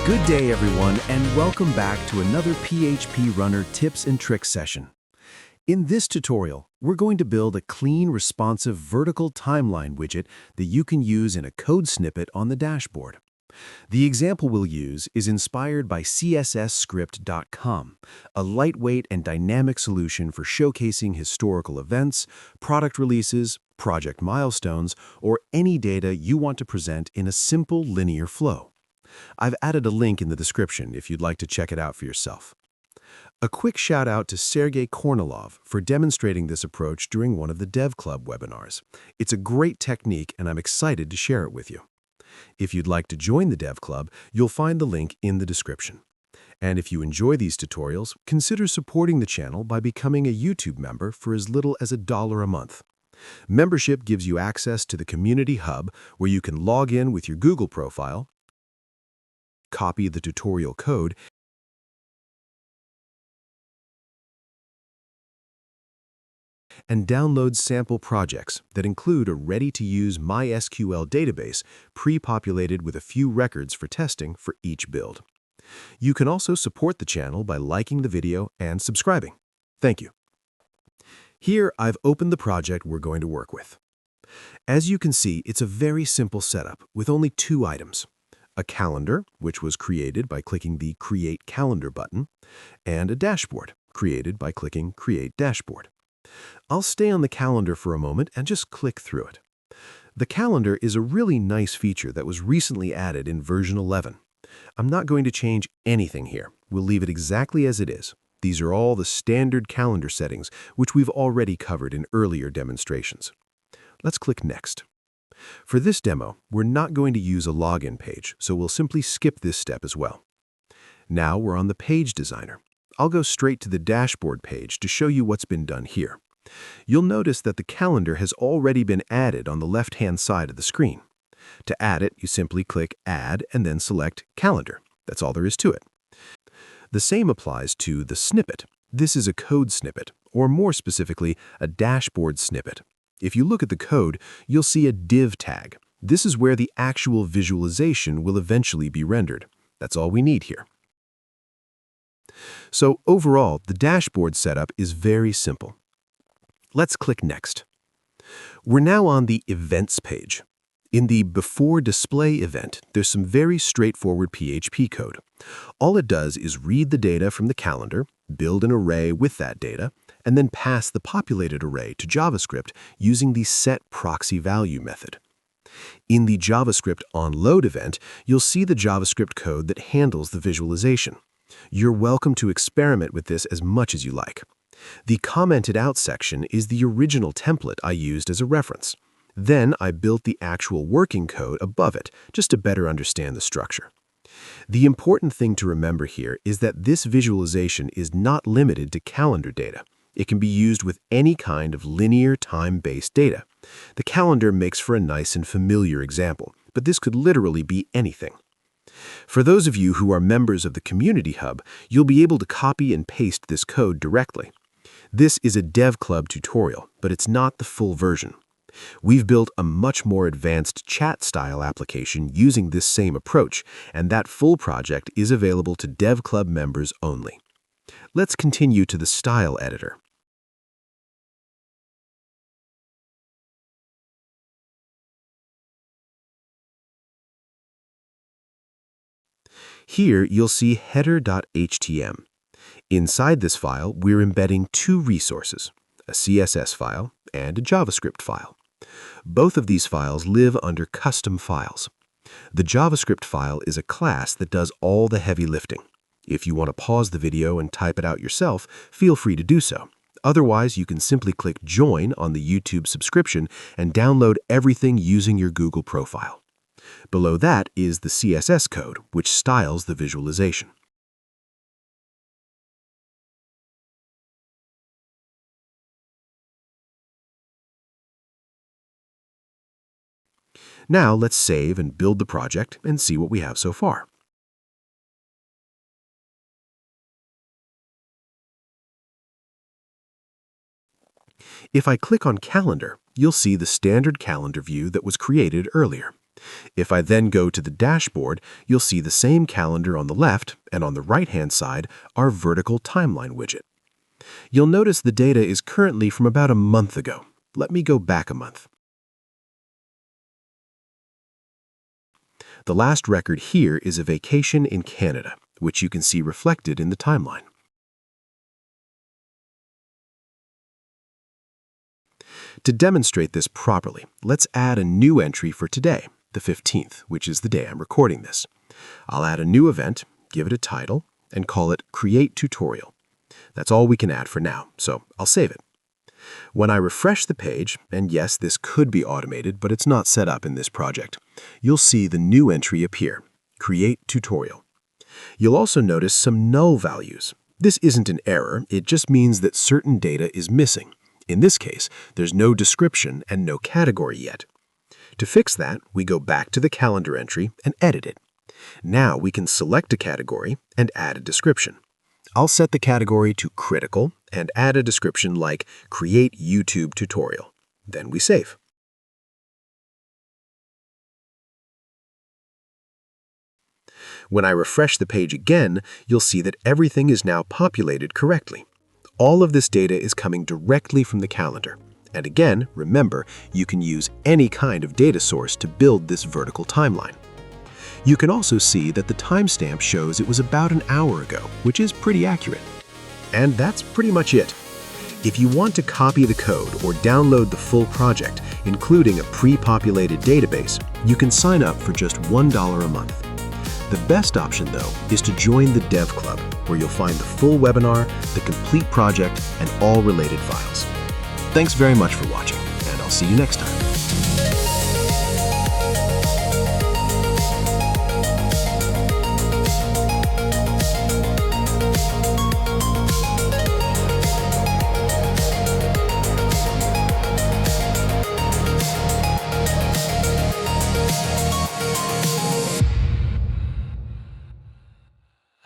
Good day, everyone, and welcome back to another Phprunner tips and tricks session. In this tutorial, we're going to build a clean, responsive vertical timeline widget that you can use in a code snippet on the dashboard. The example we'll use is inspired by CSSscript.com, a lightweight and dynamic solution for showcasing historical events, product releases, project milestones, or any data you want to present in a simple linear flow. I've added a link in the description if you'd like to check it out for yourself. A quick shout out to Sergey Kornilov for demonstrating this approach during one of the Devclub webinars. It's a great technique and I'm excited to share it with you. If you'd like to join the Devclub, you'll find the link in the description. And if you enjoy these tutorials, consider supporting the channel by becoming a YouTube member for as little as $1 a month. Membership gives you access to the Community Hub where you can log in with your Google profile, copy the tutorial code, and download sample projects that include a ready-to-use MySQL database pre-populated with a few records for testing for each build. You can also support the channel by liking the video and subscribing. Thank you. Here, I've opened the project we're going to work with. As you can see, it's a very simple setup with only 2 items. A calendar, which was created by clicking the Create Calendar button, and a dashboard, created by clicking Create Dashboard. I'll stay on the calendar for a moment and just click through it. The calendar is a really nice feature that was recently added in version 11. I'm not going to change anything here. We'll leave it exactly as it is. These are all the standard calendar settings, which we've already covered in earlier demonstrations. Let's click Next. For this demo, we're not going to use a login page, so we'll simply skip this step as well. Now we're on the Page Designer. I'll go straight to the dashboard page to show you what's been done here. You'll notice that the calendar has already been added on the left-hand side of the screen. To add it, you simply click Add and then select Calendar. That's all there is to it. The same applies to the snippet. This is a code snippet, or more specifically, a dashboard snippet. If you look at the code, you'll see a div tag. This is where the actual visualization will eventually be rendered. That's all we need here. So overall, the dashboard setup is very simple. Let's click Next. We're now on the Events page. In the Before Display event, there's some very straightforward PHP code. All it does is read the data from the calendar, build an array with that data, and then pass the populated array to JavaScript using the setProxyValue method. In the JavaScript onLoad event, you'll see the JavaScript code that handles the visualization. You're welcome to experiment with this as much as you like. The commented out section is the original template I used as a reference. Then I built the actual working code above it, just to better understand the structure. The important thing to remember here is that this visualization is not limited to calendar data. It can be used with any kind of linear time-based data. The calendar makes for a nice and familiar example, but this could literally be anything. For those of you who are members of the Community Hub, you'll be able to copy and paste this code directly. This is a Devclub tutorial, but it's not the full version. We've built a much more advanced chat-style application using this same approach, and that full project is available to Devclub members only. Let's continue to the Style editor. Here, you'll see header.htm. Inside this file, we're embedding 2 resources, a CSS file and a JavaScript file. Both of these files live under custom files. The JavaScript file is a class that does all the heavy lifting. If you want to pause the video and type it out yourself, feel free to do so. Otherwise, you can simply click Join on the YouTube subscription and download everything using your Google profile. Below that is the CSS code, which styles the visualization. Now let's save and build the project and see what we have so far. If I click on Calendar, you'll see the standard calendar view that was created earlier. If I then go to the dashboard, you'll see the same calendar on the left, and on the right-hand side, our vertical timeline widget. You'll notice the data is currently from about a month ago. Let me go back a month. The last record here is a vacation in Canada, which you can see reflected in the timeline. To demonstrate this properly, let's add a new entry for today, the 15th, which is the day I'm recording this. I'll add a new event, give it a title, and call it Create Tutorial. That's all we can add for now, so I'll save it. When I refresh the page, and yes, this could be automated, but it's not set up in this project, you'll see the new entry appear, Create Tutorial. You'll also notice some null values. This isn't an error, it just means that certain data is missing. In this case, there's no description and no category yet. To fix that, we go back to the calendar entry and edit it. Now we can select a category and add a description. I'll set the category to Critical and add a description like Create YouTube Tutorial. Then we save. When I refresh the page again, you'll see that everything is now populated correctly. All of this data is coming directly from the calendar. And again, remember, you can use any kind of data source to build this vertical timeline. You can also see that the timestamp shows it was about an hour ago, which is pretty accurate. And that's pretty much it. If you want to copy the code or download the full project, including a pre-populated database, you can sign up for just $1 a month. The best option, though, is to join the Devclub, where you'll find the full webinar, the complete project, and all related files. Thanks very much for watching, and I'll see you next time.